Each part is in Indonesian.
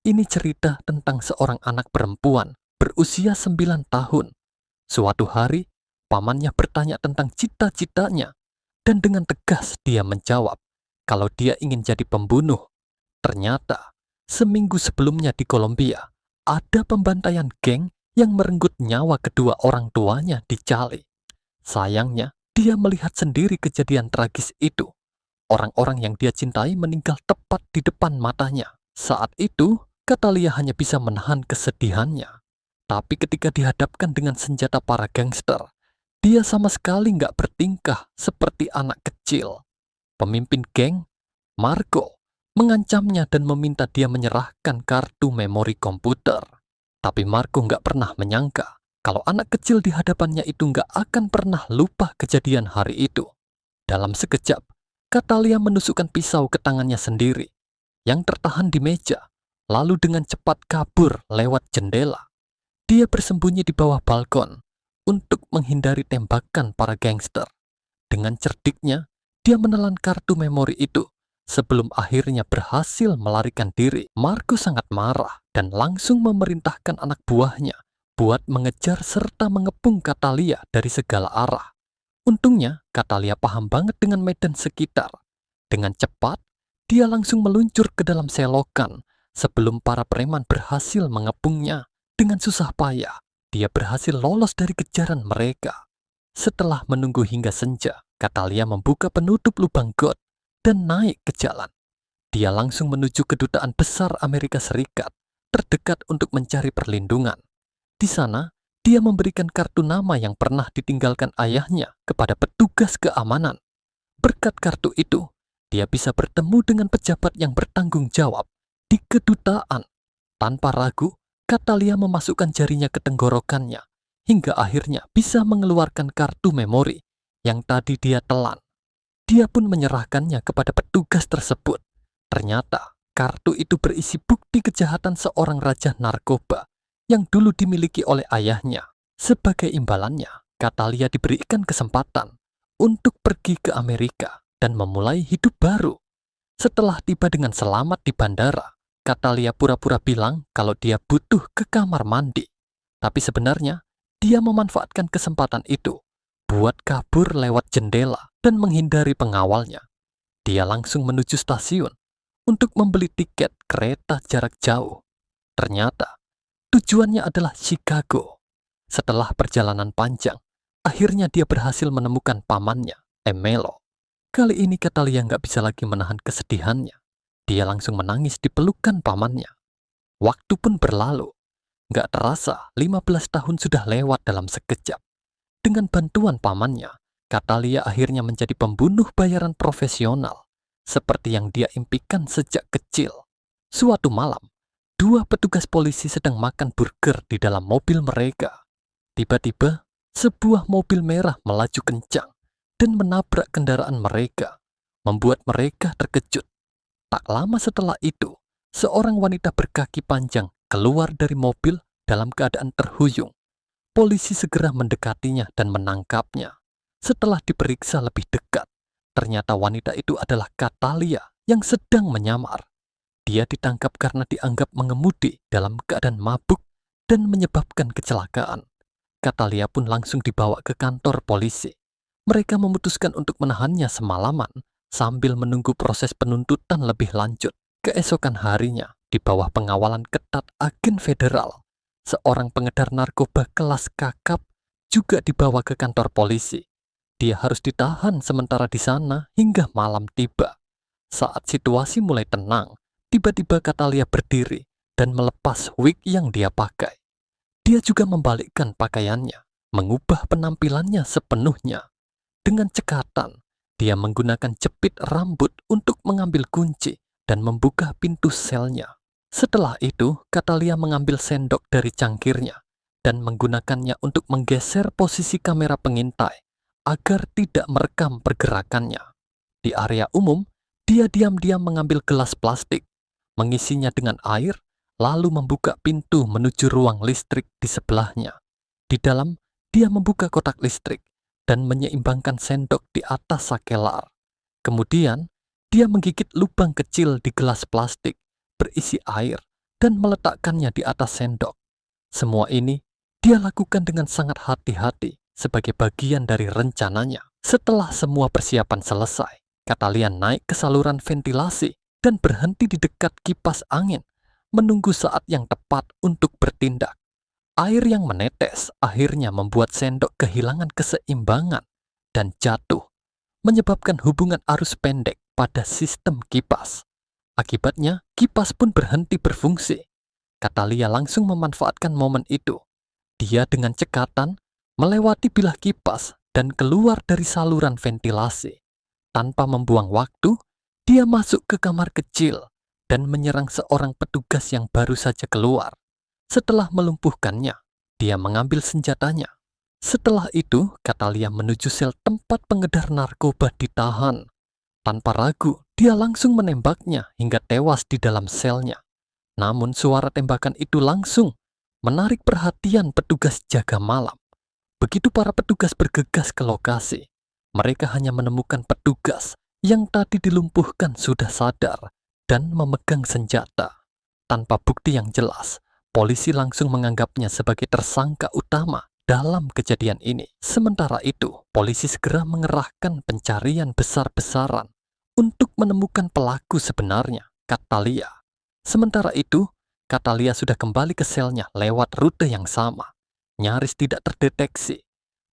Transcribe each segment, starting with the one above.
Ini cerita tentang seorang anak perempuan berusia 9 tahun. Suatu hari, pamannya bertanya tentang cita-citanya, dan dengan tegas dia menjawab kalau dia ingin jadi pembunuh. Ternyata, seminggu sebelumnya di Kolombia, ada pembantaian geng yang merenggut nyawa kedua orang tuanya di Cali. Sayangnya, dia melihat sendiri kejadian tragis itu. Orang-orang yang dia cintai meninggal tepat di depan matanya. Saat itu, Catalia hanya bisa menahan kesedihannya. Tapi ketika dihadapkan dengan senjata para gangster, dia sama sekali nggak bertingkah seperti anak kecil. Pemimpin geng, Marco, mengancamnya dan meminta dia menyerahkan kartu memori komputer. Tapi Marco nggak pernah menyangka kalau anak kecil di hadapannya itu nggak akan pernah lupa kejadian hari itu. Dalam sekejap, Catalia menusukkan pisau ke tangannya sendiri yang tertahan di meja, lalu dengan cepat kabur lewat jendela. Dia bersembunyi di bawah balkon untuk menghindari tembakan para gangster. Dengan cerdiknya, dia menelan kartu memori itu sebelum akhirnya berhasil melarikan diri. Marco sangat marah dan langsung memerintahkan anak buahnya buat mengejar serta mengepung Catalia dari segala arah. Untungnya, Catalia paham banget dengan medan sekitar. Dengan cepat, dia langsung meluncur ke dalam selokan sebelum para preman berhasil mengepungnya. Dengan susah payah, dia berhasil lolos dari kejaran mereka. Setelah menunggu hingga senja, Catalia membuka penutup lubang got dan naik ke jalan. Dia langsung menuju kedutaan besar Amerika Serikat terdekat untuk mencari perlindungan. Di sana, dia memberikan kartu nama yang pernah ditinggalkan ayahnya kepada petugas keamanan. Berkat kartu itu, dia bisa bertemu dengan pejabat yang bertanggung jawab di kedutaan. Tanpa ragu, Catalia memasukkan jarinya ke tenggorokannya hingga akhirnya bisa mengeluarkan kartu memori yang tadi dia telan. Dia pun menyerahkannya kepada petugas tersebut. Ternyata, kartu itu berisi bukti kejahatan seorang raja narkoba yang dulu dimiliki oleh ayahnya. Sebagai imbalannya, Catalia diberikan kesempatan untuk pergi ke Amerika dan memulai hidup baru. Setelah tiba dengan selamat di bandara, Catalia pura-pura bilang kalau dia butuh ke kamar mandi. Tapi sebenarnya, dia memanfaatkan kesempatan itu buat kabur lewat jendela dan menghindari pengawalnya. Dia langsung menuju stasiun untuk membeli tiket kereta jarak jauh. Ternyata, tujuannya adalah Chicago. Setelah perjalanan panjang, akhirnya dia berhasil menemukan pamannya, Emelo. Kali ini Catalia nggak bisa lagi menahan kesedihannya. Dia langsung menangis di pelukan pamannya. Waktu pun berlalu. Nggak terasa, 15 tahun sudah lewat dalam sekejap. Dengan bantuan pamannya, Catalia akhirnya menjadi pembunuh bayaran profesional, seperti yang dia impikan sejak kecil. Suatu malam, dua petugas polisi sedang makan burger di dalam mobil mereka. Tiba-tiba, sebuah mobil merah melaju kencang dan menabrak kendaraan mereka, membuat mereka terkejut. Tak lama setelah itu, seorang wanita berkaki panjang keluar dari mobil dalam keadaan terhuyung. Polisi segera mendekatinya dan menangkapnya. Setelah diperiksa lebih dekat, ternyata wanita itu adalah Catalia yang sedang menyamar. Dia ditangkap karena dianggap mengemudi dalam keadaan mabuk dan menyebabkan kecelakaan. Catalia pun langsung dibawa ke kantor polisi. Mereka memutuskan untuk menahannya semalaman sambil menunggu proses penuntutan lebih lanjut. Keesokan harinya, di bawah pengawalan ketat agen federal, seorang pengedar narkoba kelas kakap juga dibawa ke kantor polisi. Dia harus ditahan sementara di sana hingga malam tiba. Saat situasi mulai tenang, tiba-tiba Catalia berdiri dan melepas wig yang dia pakai. Dia juga membalikkan pakaiannya, mengubah penampilannya sepenuhnya. Dengan cekatan, dia menggunakan jepit rambut untuk mengambil kunci dan membuka pintu selnya. Setelah itu, Catalia mengambil sendok dari cangkirnya dan menggunakannya untuk menggeser posisi kamera pengintai agar tidak merekam pergerakannya. Di area umum, dia diam-diam mengambil gelas plastik, mengisinya dengan air, lalu membuka pintu menuju ruang listrik di sebelahnya. Di dalam, dia membuka kotak listrik dan menyeimbangkan sendok di atas sakelar. Kemudian, dia menggigit lubang kecil di gelas plastik berisi air dan meletakkannya di atas sendok. Semua ini dia lakukan dengan sangat hati-hati sebagai bagian dari rencananya. Setelah semua persiapan selesai, Catalia naik ke saluran ventilasi dan berhenti di dekat kipas angin, menunggu saat yang tepat untuk bertindak. Air yang menetes akhirnya membuat sendok kehilangan keseimbangan dan jatuh, menyebabkan hubungan arus pendek pada sistem kipas. Akibatnya, kipas pun berhenti berfungsi. Catalia langsung memanfaatkan momen itu. Dia dengan cekatan melewati bilah kipas dan keluar dari saluran ventilasi. Tanpa membuang waktu, dia masuk ke kamar kecil dan menyerang seorang petugas yang baru saja keluar. Setelah melumpuhkannya, dia mengambil senjatanya. Setelah itu, Catalia menuju sel tempat pengedar narkoba ditahan. Tanpa ragu, dia langsung menembaknya hingga tewas di dalam selnya. Namun suara tembakan itu langsung menarik perhatian petugas jaga malam. Begitu para petugas bergegas ke lokasi, mereka hanya menemukan petugas yang tadi dilumpuhkan sudah sadar dan memegang senjata. Tanpa bukti yang jelas, polisi langsung menganggapnya sebagai tersangka utama dalam kejadian ini. Sementara itu, polisi segera mengerahkan pencarian besar-besaran untuk menemukan pelaku sebenarnya, Catalia. Sementara itu, Catalia sudah kembali ke selnya lewat rute yang sama, nyaris tidak terdeteksi.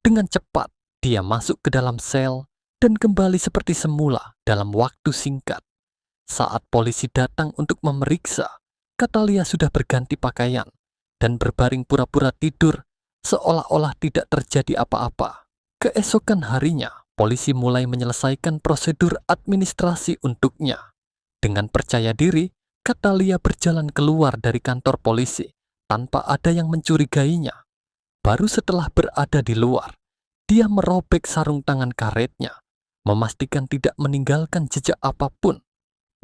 Dengan cepat, dia masuk ke dalam sel dan kembali seperti semula dalam waktu singkat. Saat polisi datang untuk memeriksa, Catalia sudah berganti pakaian dan berbaring pura-pura tidur seolah-olah tidak terjadi apa-apa. Keesokan harinya, polisi mulai menyelesaikan prosedur administrasi untuknya. Dengan percaya diri, Catalia berjalan keluar dari kantor polisi tanpa ada yang mencurigainya. Baru setelah berada di luar, dia merobek sarung tangan karetnya, memastikan tidak meninggalkan jejak apapun.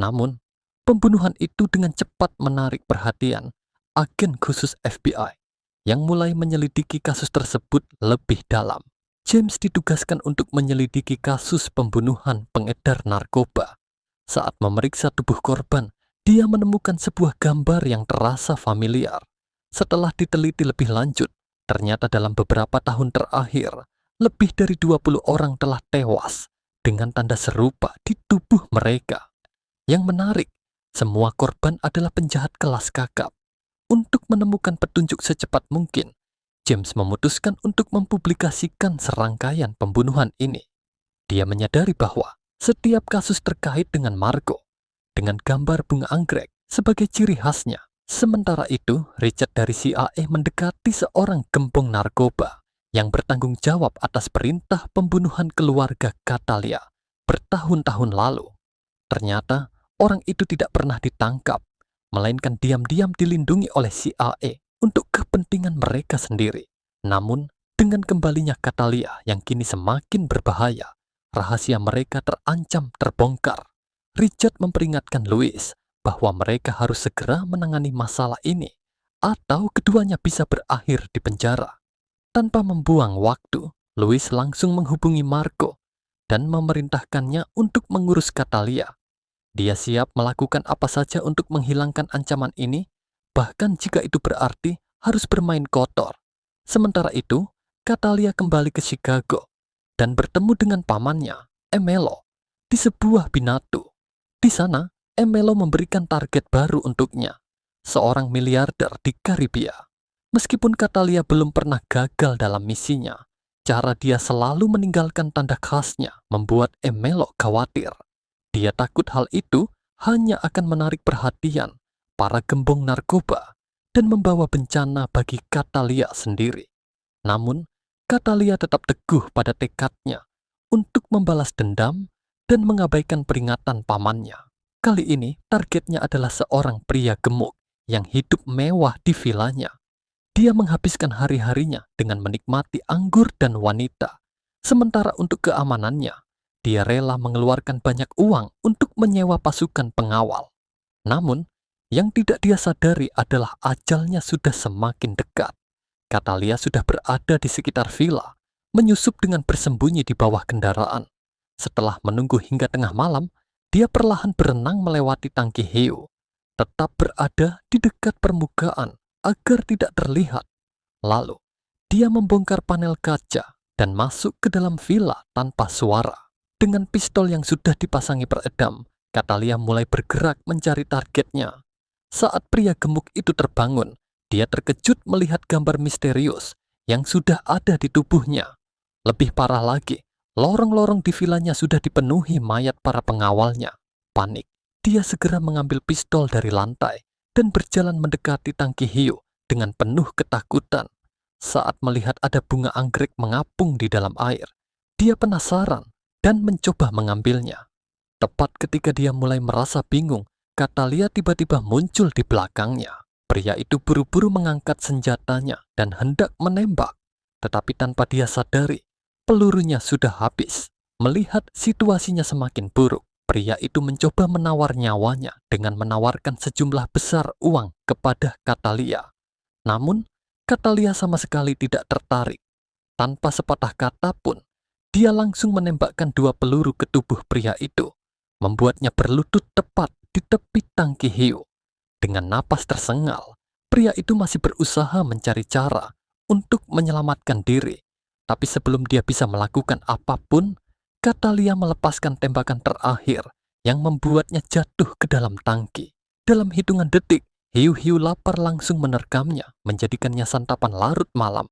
Namun, pembunuhan itu dengan cepat menarik perhatian agen khusus FBI yang mulai menyelidiki kasus tersebut lebih dalam. James ditugaskan untuk menyelidiki kasus pembunuhan pengedar narkoba. Saat memeriksa tubuh korban, dia menemukan sebuah gambar yang terasa familiar. Setelah diteliti lebih lanjut, ternyata dalam beberapa tahun terakhir, lebih dari 20 orang telah tewas dengan tanda serupa di tubuh mereka. Yang menarik, semua korban adalah penjahat kelas kakap. Untuk menemukan petunjuk secepat mungkin, James memutuskan untuk mempublikasikan serangkaian pembunuhan ini. Dia menyadari bahwa setiap kasus terkait dengan Margo, dengan gambar bunga anggrek sebagai ciri khasnya. Sementara itu, Richard dari CIA mendekati seorang gembong narkoba yang bertanggung jawab atas perintah pembunuhan keluarga Catalia bertahun-tahun lalu. Ternyata, orang itu tidak pernah ditangkap, melainkan diam-diam dilindungi oleh CIA untuk kepentingan mereka sendiri. Namun, dengan kembalinya Catalia yang kini semakin berbahaya, rahasia mereka terancam terbongkar. Richard memperingatkan Louis bahwa mereka harus segera menangani masalah ini, atau keduanya bisa berakhir di penjara. Tanpa membuang waktu, Louis langsung menghubungi Margo dan memerintahkannya untuk mengurus Catalia. Dia siap melakukan apa saja untuk menghilangkan ancaman ini, bahkan jika itu berarti harus bermain kotor. Sementara itu, Catalia kembali ke Chicago dan bertemu dengan pamannya, Emelo, di sebuah binatu. Di sana, Emelo memberikan target baru untuknya, seorang miliarder di Karibia. Meskipun Catalia belum pernah gagal dalam misinya, cara dia selalu meninggalkan tanda khasnya membuat Emelo khawatir. Dia takut hal itu hanya akan menarik perhatian para gembong narkoba dan membawa bencana bagi Catalia sendiri. Namun, Catalia tetap teguh pada tekadnya untuk membalas dendam dan mengabaikan peringatan pamannya. Kali ini, targetnya adalah seorang pria gemuk yang hidup mewah di vilanya. Dia menghabiskan hari-harinya dengan menikmati anggur dan wanita. Sementara untuk keamanannya, dia rela mengeluarkan banyak uang untuk menyewa pasukan pengawal. Namun, yang tidak dia sadari adalah ajalnya sudah semakin dekat. Catalia sudah berada di sekitar villa, menyusup dengan bersembunyi di bawah kendaraan. Setelah menunggu hingga tengah malam, dia perlahan berenang melewati tangki hiu. tetap berada di dekat permukaan agar tidak terlihat. Lalu, dia membongkar panel kaca dan masuk ke dalam villa tanpa suara. Dengan pistol yang sudah dipasangi peredam, Katalia mulai bergerak mencari targetnya. Saat pria gemuk itu terbangun, dia terkejut melihat gambar misterius yang sudah ada di tubuhnya. Lebih parah lagi, lorong-lorong di vilanya sudah dipenuhi mayat para pengawalnya. Panik, dia segera mengambil pistol dari lantai dan berjalan mendekati tangki hiu dengan penuh ketakutan. Saat melihat ada bunga anggrek mengapung di dalam air, dia penasaran dan mencoba mengambilnya. Tepat ketika dia mulai merasa bingung, Katalia tiba-tiba muncul di belakangnya. Pria itu buru-buru mengangkat senjatanya dan hendak menembak. Tetapi tanpa dia sadari, pelurunya sudah habis. Melihat situasinya semakin buruk, pria itu mencoba menawar nyawanya dengan menawarkan sejumlah besar uang kepada Katalia. Namun, Katalia sama sekali tidak tertarik. Tanpa sepatah kata pun, dia langsung menembakkan 2 peluru ke tubuh pria itu, membuatnya berlutut tepat di tepi tangki hiu. Dengan napas tersengal, pria itu masih berusaha mencari cara untuk menyelamatkan diri. Tapi sebelum dia bisa melakukan apapun, Katalia melepaskan tembakan terakhir yang membuatnya jatuh ke dalam tangki. Dalam hitungan detik, hiu-hiu lapar langsung menerkamnya, menjadikannya santapan larut malam.